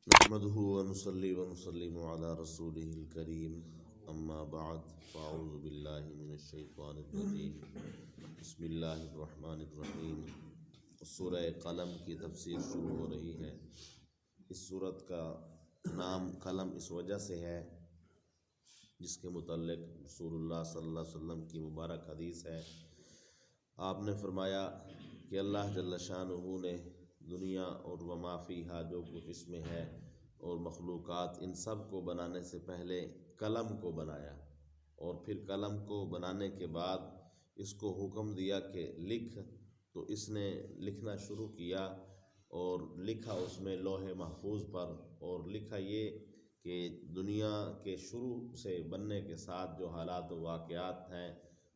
نحمده ونصلي ونسلم على رسوله الكريم اما بعد فاعوذ باللہ من الشیطان الرجیم بسم اللہ الرحمن الرحیم۔ سورہ قلم کی تفسیر شروع ہو رہی ہے۔ اس سورت کا نام قلم اس وجہ سے ہے جس کے متعلق رسول اللہ صلی اللہ علیہ وسلم کی مبارک حدیث ہے۔ آپ نے فرمایا کہ اللہ جل شانہ نے دنیا اور وما فیہا جو کچھ اس میں ہے اور مخلوقات ان سب کو بنانے سے پہلے قلم کو بنایا، اور پھر قلم کو بنانے کے بعد اس کو حکم دیا کہ لکھ، تو اس نے لکھنا شروع کیا اور لکھا اس میں لوح محفوظ پر، اور لکھا یہ کہ دنیا کے شروع سے بننے کے ساتھ جو حالات و واقعات ہیں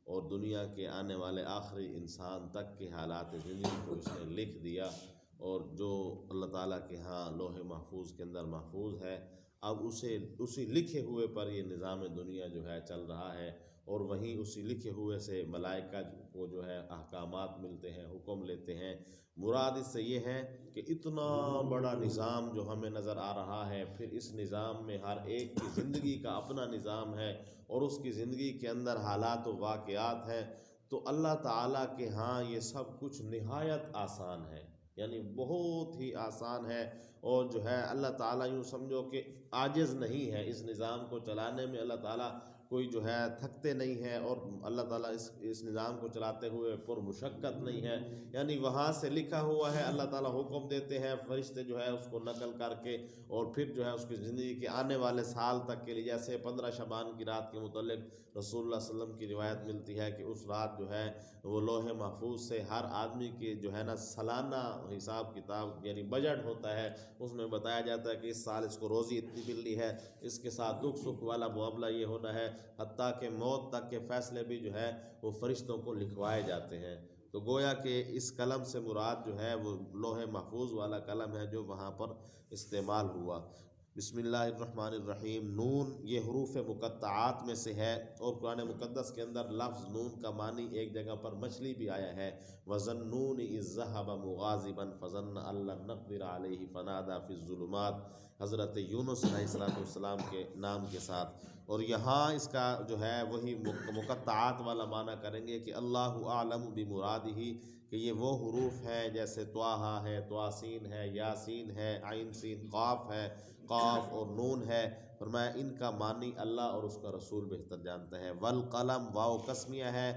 اور دنیا کے آنے والے آخری انسان تک کے حالات زندگی کو اس نے لکھ دیا، اور جو اللہ تعالیٰ کے ہاں لوح محفوظ کے اندر محفوظ ہے اب اسی لکھے ہوئے پر یہ نظام دنیا جو ہے چل رہا ہے، اور وہیں اسی لکھے ہوئے سے ملائکہ کو جو ہے احکامات ملتے ہیں، حکم لیتے ہیں۔ مراد اس سے یہ ہے کہ اتنا بڑا نظام جو ہمیں نظر آ رہا ہے، پھر اس نظام میں ہر ایک کی زندگی کا اپنا نظام ہے اور اس کی زندگی کے اندر حالات و واقعات ہیں، تو اللہ تعالیٰ کے ہاں یہ سب کچھ نہایت آسان ہے، یعنی بہت ہی آسان ہے۔ اور جو ہے اللہ تعالیٰ یوں سمجھو کہ عاجز نہیں ہے اس نظام کو چلانے میں، اللہ تعالیٰ کوئی جو ہے تھکتے نہیں ہے، اور اللہ تعالیٰ اس نظام کو چلاتے ہوئے پر مشقت نہیں ہے، یعنی وہاں سے لکھا ہوا ہے، اللہ تعالیٰ حکم دیتے ہیں، فرشتے جو ہے اس کو نقل کر کے، اور پھر جو ہے اس کی زندگی کے آنے والے سال تک کے لیے، جیسے 15 شعبان کی رات کے متعلق رسول اللہ صلی اللہ علیہ وسلم کی روایت ملتی ہے کہ اس رات جو ہے وہ لوح محفوظ سے ہر آدمی کے جو ہے نا سالانہ حساب کتاب یعنی بجٹ ہوتا ہے، اس میں بتایا جاتا ہے کہ اس سال اس کو روزی اتنی ملنی ہے، اس کے ساتھ دکھ سکھ والا معاملہ یہ ہونا ہے، حتیٰ کہ موت تک کے فیصلے بھی جو ہے وہ فرشتوں کو لکھوائے جاتے ہیں۔ تو گویا کہ اس قلم سے مراد جو ہے وہ لوح محفوظ والا قلم ہے جو وہاں پر استعمال ہوا۔ بسم اللہ الرحمن الرحیم۔ نون یہ حروف مقطعات میں سے ہے، اور قرآن مقدس کے اندر لفظ نون کا معنی ایک جگہ پر مچھلی بھی آیا ہے، وَظَنُّونِ إِذْ ذَهَبَ مُغَاضِبًا فَظَنَّ أَن لَّن نَّقْدِرَ عَلَيْهِ فَنَادَىٰ فِي الظُّلُمَاتِ، حضرت یونس علیہ السلام کے نام کے ساتھ۔ اور یہاں اس کا جو ہے وہی مقطعات والا معنی کریں گے کہ اللہ اعلم بمرادہ، کہ یہ وہ حروف ہیں جیسے طٰہٰ ہے، طٰسین ہے، یاسین ہے، عین سین قاف ہے، قاف اور نون ہے، فرمایا ان کا معنی اللہ اور اس کا رسول بہتر جانتا ہے۔ والقلم واو قسمیہ ہے،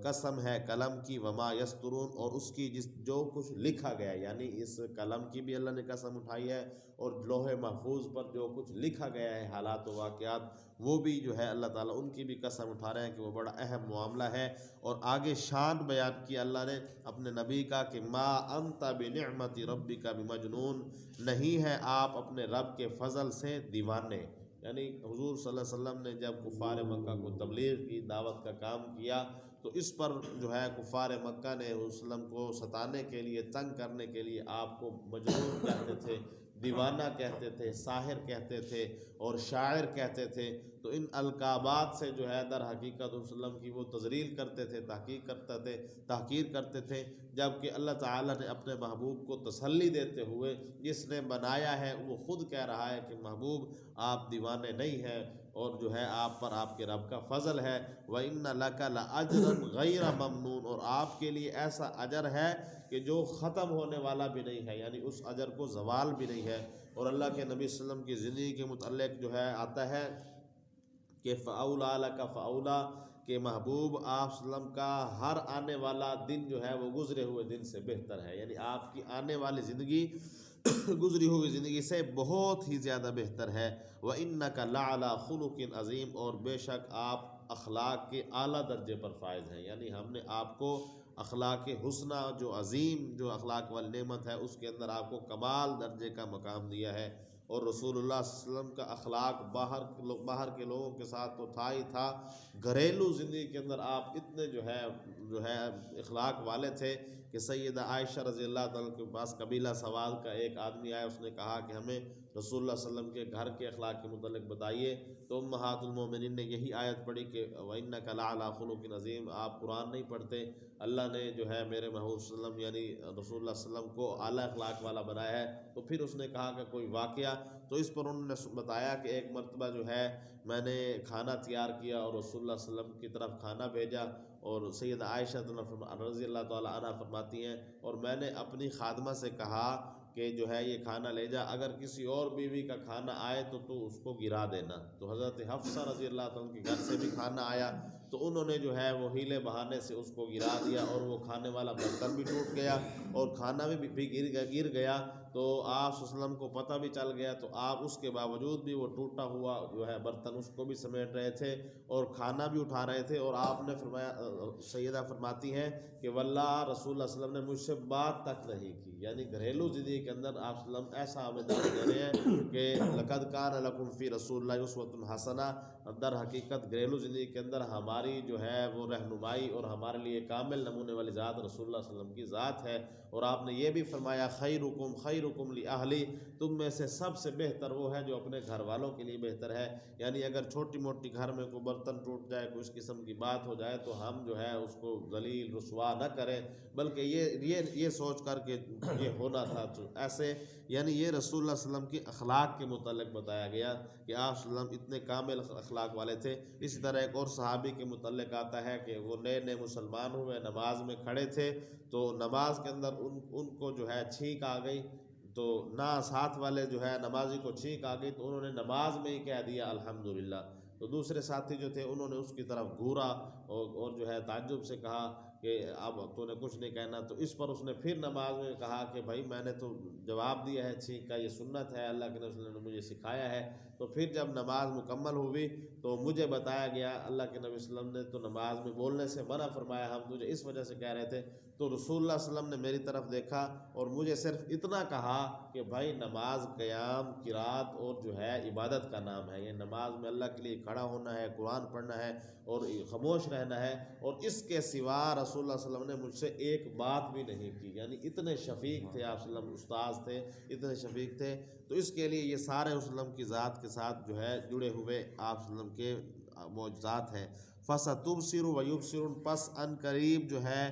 قسم ہے قلم کی، وما یسترون اور اس کی جو کچھ لکھا گیا، یعنی اس قلم کی بھی اللہ نے قسم اٹھائی ہے، اور لوح محفوظ پر جو کچھ لکھا گیا ہے حالات و واقعات وہ بھی جو ہے اللہ تعالیٰ ان کی بھی قسم اٹھا رہے ہیں کہ وہ بڑا اہم معاملہ ہے۔ اور آگے شان بیان کی اللہ نے اپنے نبی کا کہ ما انت بنعمت ربک بمجنون، نہیں ہے آپ اپنے رب کے فضل سے دیوانے، یعنی حضور صلی اللہ علیہ وسلم نے جب کفار مکہ کو تبلیغ کی دعوت کا کام کیا تو اس پر جو ہے کفار مکہ نے حضور صلی اللہ علیہ وسلم کو ستانے کے لیے، تنگ کرنے کے لیے آپ کو مجنون کہتے تھے، دیوانہ کہتے تھے، ساحر کہتے تھے اور شاعر کہتے تھے۔ تو ان القابات سے جو ہے در حقیقت حضور صلی اللہ علیہ وسلم کی وہ تذلیل کرتے تھے، تحقیر کرتے تھے، جبکہ اللہ تعالیٰ نے اپنے محبوب کو تسلی دیتے ہوئے جس نے بنایا ہے وہ خود کہہ رہا ہے کہ محبوب آپ دیوانے نہیں ہیں، اور جو ہے آپ پر آپ کے رب کا فضل ہے۔ وَإِنَّ لَكَ لَأَجْرًا غَيْرَ مَمْنُونٍ، اور آپ کے لیے ایسا اجر ہے کہ جو ختم ہونے والا بھی نہیں ہے، یعنی اس اجر کو زوال بھی نہیں ہے۔ اور اللہ کے نبی صلی اللہ علیہ وسلم کی زندگی کے متعلق جو ہے آتا ہے کہ فَأَوْلَىٰ لَكَ فَأَوْلَىٰ، کہ محبوب آپ صلی اللہ علیہ وسلم کا ہر آنے والا دن جو ہے وہ گزرے ہوئے دن سے بہتر ہے، یعنی آپ کی آنے والی زندگی گزری ہوئی زندگی سے بہت ہی زیادہ بہتر ہے۔ وَإِنَّكَ لَعَلَىٰ خُلُقٍ عَظِيمٍ، اور بے شک آپ اخلاق کے اعلیٰ درجے پر فائز ہیں، یعنی ہم نے آپ کو اخلاق حسنہ جو عظیم جو اخلاق والی نعمت ہے اس کے اندر آپ کو کمال درجے کا مقام دیا ہے۔ اور رسول اللہ صلی اللہ علیہ وسلم کا اخلاق باہر کے لوگوں کے ساتھ تو تھا ہی تھا، گھریلو زندگی کے اندر آپ اتنے جو ہے اخلاق والے تھے کہ سیدہ عائشہ رضی اللہ تعالیٰ کے پاس قبیلہ سواد کا ایک آدمی آیا، اس نے کہا کہ ہمیں رسول اللہ صلی اللہ علیہ وسلم کے گھر کے اخلاق کے متعلق بتائیے، تو امہات المومنین نے یہی آیت پڑھی کہ وَإِنَّكَ لَعَلَىٰ خُلُقٍ عَظِيمٍ، آپ قرآن نہیں پڑھتے، اللہ نے جو ہے میرے محبوب صلی اللہ علیہ وسلم یعنی رسول اللہ صلی اللہ علیہ وسلم کو اعلیٰ اخلاق والا بنایا ہے۔ تو پھر اس نے کہا کہ کوئی واقعہ، تو اس پر انہوں نے بتایا کہ ایک مرتبہ جو ہے میں نے کھانا تیار کیا اور رسول اللہ صلی اللہ علیہ وسلم کی طرف کھانا بھیجا، اور سیدہ عائشہ رضی اللہ تعالیٰ عنہ فرماتی ہیں، اور میں نے اپنی خادمہ سے کہا کہ جو ہے یہ کھانا لے جا، اگر کسی اور بیوی کا کھانا آئے تو اس کو گرا دینا۔ تو حضرت حفصہ رضی اللہ تعالیٰ کے گھر سے بھی کھانا آیا، تو انہوں نے جو ہے وہ ہیلے بہانے سے اس کو گرا دیا، اور وہ کھانے والا برتن بھی ٹوٹ گیا اور کھانا بھی گر گیا۔ تو آپ صلی اللہ علیہ وسلم کو پتہ بھی چل گیا، تو آپ اس کے باوجود بھی وہ ٹوٹا ہوا جو ہے برتن اس کو بھی سمیٹ رہے تھے اور کھانا بھی اٹھا رہے تھے، اور آپ نے فرمایا، سیدہ فرماتی ہیں کہ واللہ رسول اللہ صلی اللہ علیہ وسلم نے مجھ سے بات تک نہیں کی، یعنی گھریلو زندگی کے اندر آپ صلی اللہ علیہ وسلم ایسا آمدار دے رہے ہیں کہ لقد کان لکم فی رسول اللہ اسوۃ حسنہ، در حقیقت گھریلو زندگی کے اندر ہماری جو ہے وہ رہنمائی اور ہمارے لیے کامل نمونے والی ذات رسول اللہ صلی اللہ علیہ وسلم کی ذات ہے۔ اور آپ نے یہ بھی فرمایا خیرکم لأہلی، تم میں سے سب سے بہتر وہ ہے جو اپنے گھر والوں کے لیے بہتر ہے، یعنی اگر چھوٹی موٹی گھر میں کوئی برتن ٹوٹ جائے، کوئی اس قسم کی بات ہو جائے، تو ہم جو ہے اس کو ذلیل رسوا نہ کریں، بلکہ یہ سوچ کر کہ یہ ہونا تھا تو ایسے، یعنی یہ رسول اللہ صلی اللہ علیہ وسلم کی اخلاق کے متعلق بتایا گیا کہ آپ صلی اللہ علیہ وسلم اتنے کامل اخلاق والے تھے۔ اسی طرح ایک اور صحابی کے متعلق آتا ہے کہ وہ نئے نئے مسلمان ہوئے، نماز میں کھڑے تھے، تو نماز کے اندر ان کو جو ہے چھینک آ گئی، تو نہ ساتھ والے جو ہے نمازی کو چھینک آ گئی، تو انہوں نے نماز میں ہی کہہ دیا الحمدللہ، تو دوسرے ساتھی جو تھے انہوں نے اس کی طرف گھورا اور جو ہے تعجب سے کہا کہ اب تو نے کچھ نہیں کہنا، تو اس پر اس نے پھر نماز میں کہا کہ بھائی میں نے تو جواب دیا ہے چھینک کا، یہ سنت ہے، اللہ کے نبی صلی اللہ علیہ وسلم نے مجھے سکھایا ہے۔ تو پھر جب نماز مکمل ہوئی تو مجھے بتایا گیا اللہ کے نبی صلی اللہ علیہ وسلم نے تو نماز میں بولنے سے منع فرمایا، ہم تجھے اس وجہ سے کہہ رہے تھے، تو رسول اللہ صلی اللہ علیہ وسلم نے میری طرف دیکھا اور مجھے صرف اتنا کہا کہ بھائی نماز قیام قرات اور جو ہے عبادت کا نام ہے، یہ نماز میں اللہ کے لیے کھڑا ہونا ہے، قرآن پڑھنا ہے اور خاموش رہنا ہے، اور اس کے سوا رسول اللہ صلی اللہ علیہ وسلم نے مجھ سے ایک بات بھی نہیں کی، یعنی اتنے شفیق تھے آپ صلی اللہ علیہ وسلم، استاذ تھے، اتنے شفیق تھے۔ تو اس کے لیے یہ سارے رسول اللہ کی ذات کے ساتھ جو ہے جڑے ہوئے آپ صلی اللہ علیہ وسلم کے معجزات ہیں۔ فَسَتُبْصِرُ وَيُبْصِرُونَ، پس ان قریب جو ہے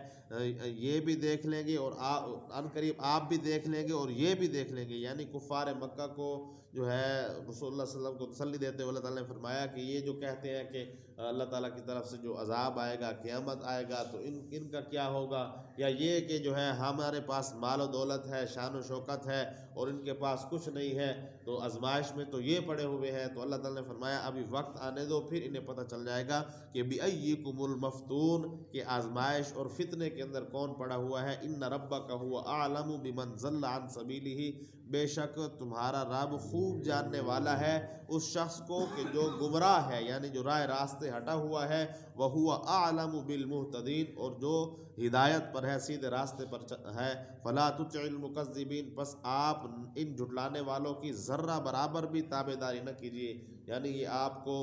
یہ بھی دیکھ لیں گے اور ان قریب آپ بھی دیکھ لیں گے اور یہ بھی دیکھ لیں گے، یعنی کفار مکہ کو جو ہے رسول اللہ صلی اللہ علیہ وسلم کو تسلی دیتے ہوئے اللہ تعالیٰ نے فرمایا کہ یہ جو کہتے ہیں کہ اللہ تعالیٰ کی طرف سے جو عذاب آئے گا، قیامت آئے گا، تو ان کا کیا ہوگا، یا یہ کہ جو ہے ہمارے پاس مال و دولت ہے، شان و شوکت ہے اور ان کے پاس کچھ نہیں ہے، تو آزمائش میں تو یہ پڑے ہوئے ہیں۔ تو اللہ تعالیٰ نے فرمایا ابھی وقت آنے دو، پھر انہیں پتہ چل جائے گا کہ بِأَيِّكُمُ الْمَفْتُونُ، کہ آزمائش اور فتنے کے اندر کون پڑا ہوا ہے۔ إِنَّ رَبَّكَ هُوَ أَعْلَمُ بِمَنْ ضَلَّ عَنْ سَبِيلِهِ، بے شک تمہارا رب خوب جاننے والا ہے اس شخص کو کہ جو گمراہ ہے، یعنی جو راہ راستے ہٹا ہوا ہے، وَهُوَ أَعْلَمُ بِالْمُهْتَدِينَ، اور جو ہدایت پر ہے، سیدھے راستے پر ہے۔ فَلَا تُطِعِ الْمُكَذِّبِينَ، پس آپ ان جھٹلانے والوں کی ذرہ برابر بھی تابعداری نہ کیجیے، یعنی یہ آپ کو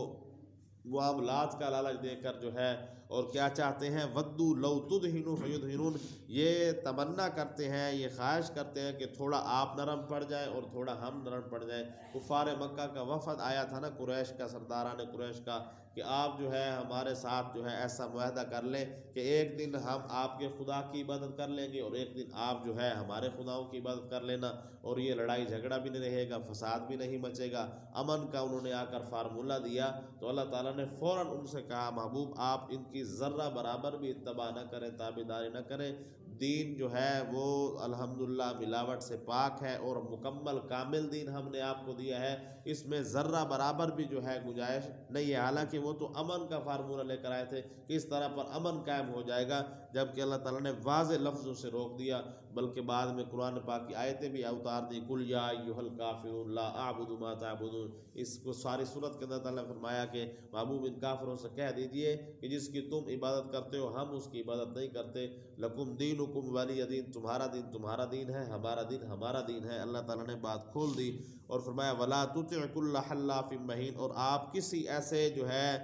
معاملات کا لالچ دے کر جو ہے اور کیا چاہتے ہیں، وَدُّوا لَوْ تُدْهِنُوا فَيُدْهِنُونَ، یہ تمنا کرتے ہیں، یہ خواہش کرتے ہیں کہ تھوڑا آپ نرم پڑ جائے اور تھوڑا ہم نرم پڑ جائیں۔ کفار مکہ کا وفد آیا تھا نا، قریش کا، سرداران قریش کا، کہ آپ جو ہے ہمارے ساتھ جو ہے ایسا معاہدہ کر لیں کہ ایک دن ہم آپ کے خدا کی عبادت کر لیں گے اور ایک دن آپ جو ہے ہمارے خداؤں کی عبادت کر لینا، اور یہ لڑائی جھگڑا بھی نہیں رہے گا، فساد بھی نہیں مچے گا، امن کا انہوں نے آ کر فارمولہ دیا۔ تو اللہ تعالیٰ نے فوراً ان سے کہا محبوب آپ ان کی ذرہ برابر بھی اتباع نہ کریں، تابعداری نہ کریں، دین جو ہے وہ الحمدللہ ملاوٹ سے پاک ہے اور مکمل کامل دین ہم نے آپ کو دیا ہے، اس میں ذرہ برابر بھی جو ہے گنجائش نہیں ہے۔ حالانکہ وہ تو امن کا فارمولہ لے کر آئے تھے کہ اس طرح پر امن قائم ہو جائے گا، جبکہ اللہ تعالیٰ نے واضح لفظوں سے روک دیا، بلکہ بعد میں قرآن پاک کی آیتیں بھی اتار دی، قُلْ یَا أَيُّهَا الْکَافِرُونَ لَا أَعْبُدُ مَا تَعْبُدُونَ، اس کو ساری صورت کے اندر تعالیٰ نے فرمایا کہ محبوب ان کافروں سے کہہ دیجئے کہ جس کی تم عبادت کرتے ہو ہم اس کی عبادت نہیں کرتے، لَكُمْ دِينُكُمْ دینکم ولی دین، تمہارا دین تمہارا دین ہے، ہمارا دین ہمارا دین ہے۔ اللہ تعالیٰ نے بات کھول دی اور فرمایا ولا تطع کل حلاف مہین، اور آپ کسی ایسے جو ہے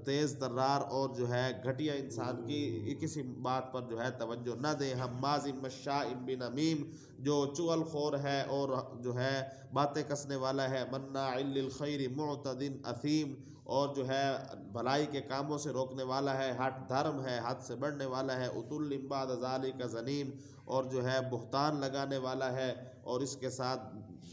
تیز ترار اور جو ہے گھٹیا انسان کی کسی بات پر جو ہے توجہ نہ دیں۔ حماز مشاء بنمیم، جو چغل خور ہے اور جو ہے باتیں کسنے والا ہے، مناع للخیر معتد اثیم، اور جو ہے بھلائی کے کاموں سے روکنے والا ہے، ہٹ دھرم ہے، حد سے بڑھنے والا ہے، عتل بعد ذالک زنیم، اور جو ہے بہتان لگانے والا ہے اور اس کے ساتھ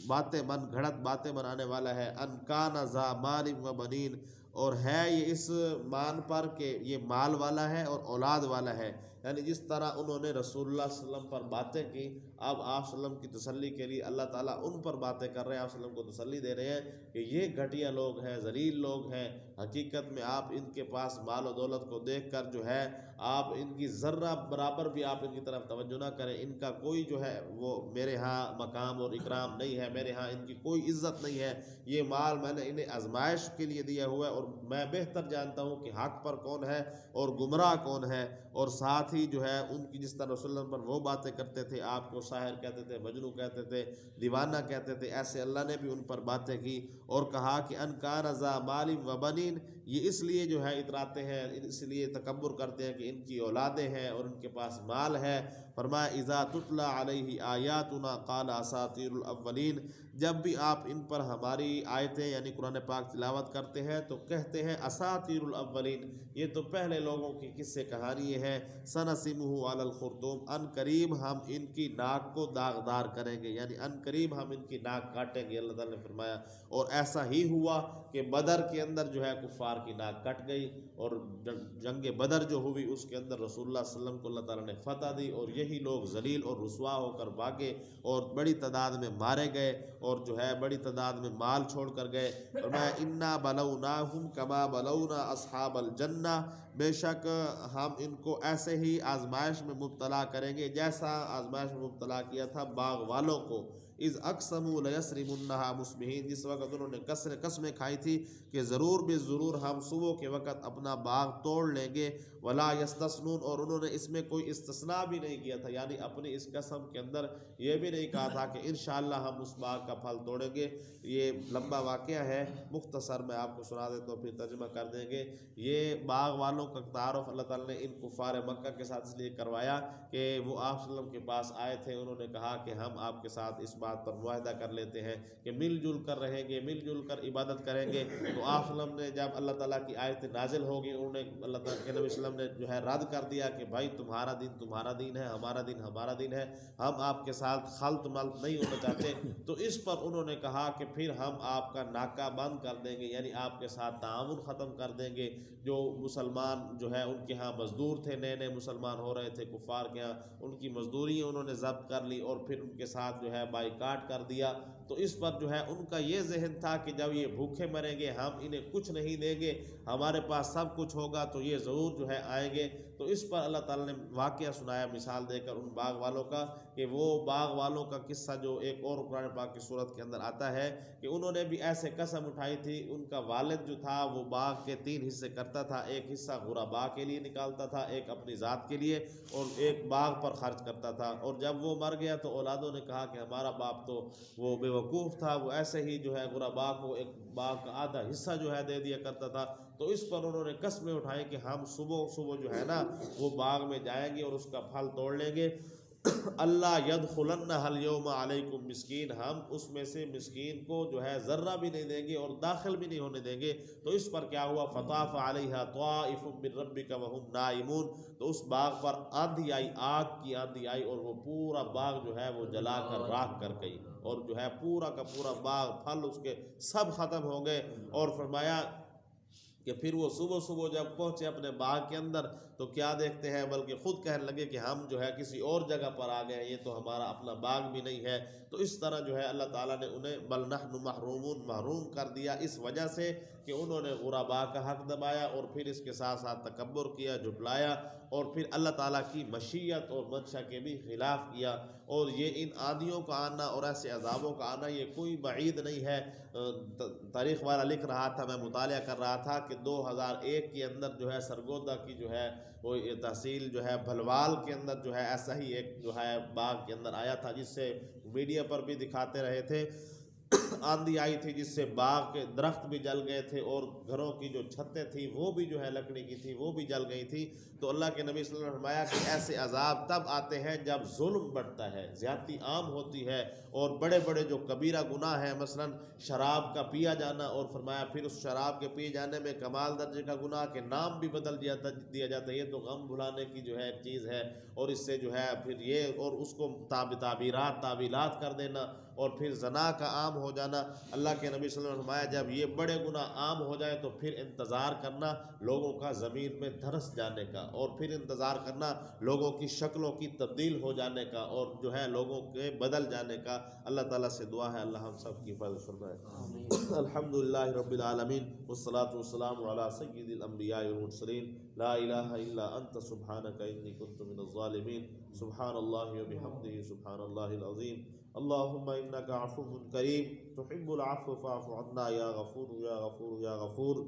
باتیں گھڑت باتیں بنانے والا ہے، ان کان ذا مال و بنین، اور ہے یہ اس مان پر کہ یہ مال والا ہے اور اولاد والا ہے۔ یعنی جس طرح انہوں نے رسول اللہ صلی اللہ علیہ وسلم پر باتیں کی، اب آپ صلی اللہ علیہ وسلم کی تسلی کے لیے اللہ تعالیٰ ان پر باتیں کر رہے ہیں، آپ صلی اللہ علیہ وسلم کو تسلی دے رہے ہیں کہ یہ گھٹیا لوگ ہیں، ذلیل لوگ ہیں، حقیقت میں آپ ان کے پاس مال و دولت کو دیکھ کر جو ہے آپ ان کی ذرہ برابر بھی آپ ان کی طرف توجہ نہ کریں، ان کا کوئی جو ہے وہ میرے ہاں مقام اور اکرام نہیں ہے، میرے ہاں ان کی کوئی عزت نہیں ہے، یہ مال میں نے انہیں آزمائش کے لیے دیا ہوا ہے اور میں بہتر جانتا ہوں کہ حق پر کون ہے اور گمراہ کون ہے۔ اور ساتھ ہی جو ہے ان کی جس طرح رسول اللہ پر وہ باتیں کرتے تھے، آپ کو ساحر کہتے تھے، مجنون کہتے تھے، دیوانہ کہتے تھے، ایسے اللہ نے بھی ان پر باتیں کی اور کہا کہ ان کان ذا مال و بنین، یہ اس لیے جو ہے اتراتے ہیں، اس لیے تکبر کرتے ہیں کہ ان کی اولادیں ہیں اور ان کے پاس مال ہے۔ فرمایا اذا تتلی علیہ آیاتنا قال اساطیر الاولین، جب بھی آپ ان پر ہماری آیتیں یعنی قرآن پاک تلاوت کرتے ہیں تو کہتے ہیں اساطیر الاولین، یہ تو پہلے لوگوں کی قصے کہانی ہیں، سنسمہ علی الخرطوم، ان قریب ہم ان کی ناک کو داغدار کریں گے، یعنی ان قریب ہم ان کی ناک کاٹیں گے، اللہ تعالیٰ نے فرمایا۔ اور ایسا ہی ہوا کہ بدر کے اندر جو ہے کفار کی ناک کٹ گئی، اور جنگ بدر جو ہوئی اس کے اندر رسول اللہ صلی اللہ علیہ وسلم کو اللہ تعالیٰ نے فتح دی، اور یہی لوگ ذلیل اور رسوا ہو کر بھاگے اور بڑی تعداد میں مارے گئے اور جو ہے بڑی تعداد میں مال چھوڑ کر گئے۔ فرمایا انا بلوناہم کما بلونا اصحاب الجنہ، بے شک ہم ان کو ایسے ہی آزمائش میں مبتلا کریں گے جیسا آزمائش میں مبتلا کیا تھا باغ والوں کو، اذ اقسموا لیصرمنها مصبحین، جس وقت انہوں نے قسمیں کھائی تھی کہ ضرور بے ضرور ہم صبح کے وقت اپنا باغ توڑ لیں گے، ولا یستثنون، اور انہوں نے اس میں کوئی استثناء بھی نہیں کیا تھا، یعنی اپنی اس قسم کے اندر یہ بھی نہیں کہا تھا کہ انشاءاللہ ہم اس باغ کا پھل توڑیں گے۔ یہ لمبا واقعہ ہے، مختصر میں آپ کو سنا دیتا ہوں پھر ترجمہ کر دیں گے۔ یہ باغ والوں کا تعارف اللہ تعالیٰ نے ان کفار مکہ کے ساتھ اس لیے کروایا کہ وہ آپ صلی اللہ علیہ وسلم کے پاس آئے تھے، انہوں نے کہا کہ ہم آپ کے ساتھ اس بات پر معاہدہ کر لیتے ہیں کہ مل جل کر رہیں گے، مل جل کر عبادت کریں گے۔ تو آپ صلی اللہ علیہ وسلم نے جب اللہ تعالیٰ کی آیت نازل ہوگی، انہوں نے اللہ تعالیٰ کے نبی صلی اللہ علیہ وسلم نے جو ہے رد کر دیا کہ بھائی تمہارا دین تمہارا دین ہے، ہمارا دین ہمارا دین ہے، ہم آپ کے ساتھ خلط ملط نہیں ہونا چاہتے۔ تو اس پر انہوں نے کہا کہ پھر ہم آپ کا ناکہ بند کر دیں گے، یعنی آپ کے ساتھ تعاون ختم کر دیں گے۔ جو مسلمان جو ہے ان کے ہاں مزدور تھے، نئے نئے مسلمان ہو رہے تھے کفار کے ہاں، ان کی مزدوری انہوں نے ضبط کر لی اور پھر ان کے ساتھ جو ہے بائیکاٹ کر دیا۔ تو اس پر جو ہے ان کا یہ ذہن تھا کہ جب یہ بھوکے مریں گے ہم انہیں کچھ نہیں دیں گے، ہمارے پاس سب کچھ ہوگا تو یہ ضرور جو ہے آئیں گے۔ تو اس پر اللہ تعالیٰ نے واقعہ سنایا مثال دے کر ان باغ والوں کا، کہ وہ باغ والوں کا قصہ جو ایک اور قرآن پاک کی صورت کے اندر آتا ہے کہ انہوں نے بھی ایسے قسم اٹھائی تھی، ان کا والد جو تھا وہ باغ کے 3 حصے کرتا تھا، ایک حصہ غرباء کے لیے نکالتا تھا، ایک اپنی ذات کے لیے اور ایک باغ پر خرچ کرتا تھا۔ اور جب وہ مر گیا تو اولادوں نے کہا کہ ہمارا باپ تو وہ بے وقوف تھا، وہ ایسے ہی جو ہے غرباء کو ایک باغ کا آدھا حصہ جو ہے دے دیا کرتا تھا۔ تو اس پر انہوں نے قسمیں اٹھائی کہ ہم صبح صبح جو ہے نا وہ باغ میں جائیں گے اور اس کا پھل توڑ لیں گے، اللہ یدخلنها اليوم علیکم مسکین، ہم اس میں سے مسکین کو جو ہے ذرہ بھی نہیں دیں گے اور داخل بھی نہیں ہونے دیں گے۔ تو اس پر کیا ہوا، فطاف علیہا طائف من ربک وہم نائمون، تو اس باغ پر آندھی آئی، آگ کی آندھی آئی اور وہ پورا باغ جو ہے وہ جلا کر راکھ کر گئی، اور جو ہے پورا کا پورا باغ پھل اس کے سب ختم ہو گئے۔ اور فرمایا کہ پھر وہ صبح صبح جب پہنچے اپنے باغ کے اندر تو کیا دیکھتے ہیں، بلکہ خود کہنے لگے کہ ہم جو ہے کسی اور جگہ پر آ گئے، یہ تو ہمارا اپنا باغ بھی نہیں ہے۔ تو اس طرح جو ہے اللہ تعالیٰ نے انہیں بل نحن محرومون، محروم کر دیا اس وجہ سے کہ انہوں نے غرباء کا حق دبایا اور پھر اس کے ساتھ ساتھ تکبر کیا، جھٹلایا، اور پھر اللہ تعالیٰ کی مشیت اور منشا کے بھی خلاف کیا۔ اور یہ ان آندھیوں کا آنا اور ایسے عذابوں کا آنا یہ کوئی بعید نہیں ہے۔ تاریخ والا لکھ رہا تھا، میں مطالعہ کر رہا تھا کہ 2001 کے اندر جو ہے سرگودا کی جو ہے وہ تحصیل جو ہے بھلوال کے اندر جو ہے ایسا ہی ایک جو ہے باغ کے اندر آیا تھا، جس سے میڈیا پر بھی دکھاتے رہے تھے، آندھی آئی تھی جس سے باغ کے درخت بھی جل گئے تھے اور گھروں کی جو چھتیں تھیں وہ بھی جو ہے لکڑی کی تھی وہ بھی جل گئی تھی۔ تو اللہ کے نبی صلی اللہ علیہ وسلم نے فرمایا کہ ایسے عذاب تب آتے ہیں جب ظلم بڑھتا ہے، زیادتی عام ہوتی ہے، اور بڑے بڑے جو کبیرہ گناہ ہیں، مثلا شراب کا پیا جانا، اور فرمایا پھر اس شراب کے پی جانے میں کمال درجے کا گناہ کہ نام بھی بدل دیا جاتا ہے، یہ تو غم بھلانے کی جو ہے ایک چیز ہے، اور اس سے جو ہے پھر یہ اور اس کو تعویلات کر دینا، اور پھر زنا کا عام ہو جانا۔ اللہ کے نبی صلی اللہ علیہ وسلم نے فرمایا جب یہ بڑے گناہ عام ہو جائے تو پھر انتظار کرنا لوگوں کا ضمیر میں دھرس جانے کا، اور پھر انتظار کرنا لوگوں کی شکلوں کی تبدیل ہو جانے کا، اور جو ہے لوگوں کے بدل جانے کا۔ اللہ تعالیٰ سے دعا ہے اللہ ہم سب کی حفاظت فرمائے۔ الحمدللہ رب العالمین والصلاة والسلام علی سید الانبیاء والمرسلین، لا الہ الا انت سبحانک انی کنت من الظالمین، سبحان اللہ وبحمدہ سبحان اللہ العظیم۔ اللہم انک عفو کریم تحب العفو فاعف عنا یا غفور یا غفور یا غفور۔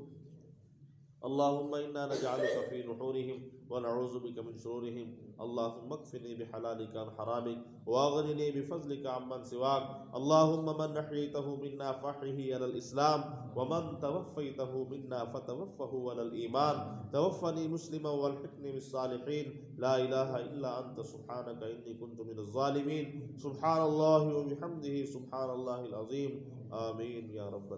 اللہم انا نجعلک فی نحورہم ونعوذ بک من شرورہم، اللہم اکفنی بحلالک عن حرامک واغننی بفضلک عمن سواک۔ اللہم من احییتہ منا فاحیہ علی الاسلام ومن توفیتہ منا فتوفہ علی الایمان، توفنی مسلما والحقنی بالصالحین، لا الہ الا انت سبحانک انی کنت من الظالمین، سبحان اللہ وبحمدہ سبحان اللہ العظیم، آمین یا رب۔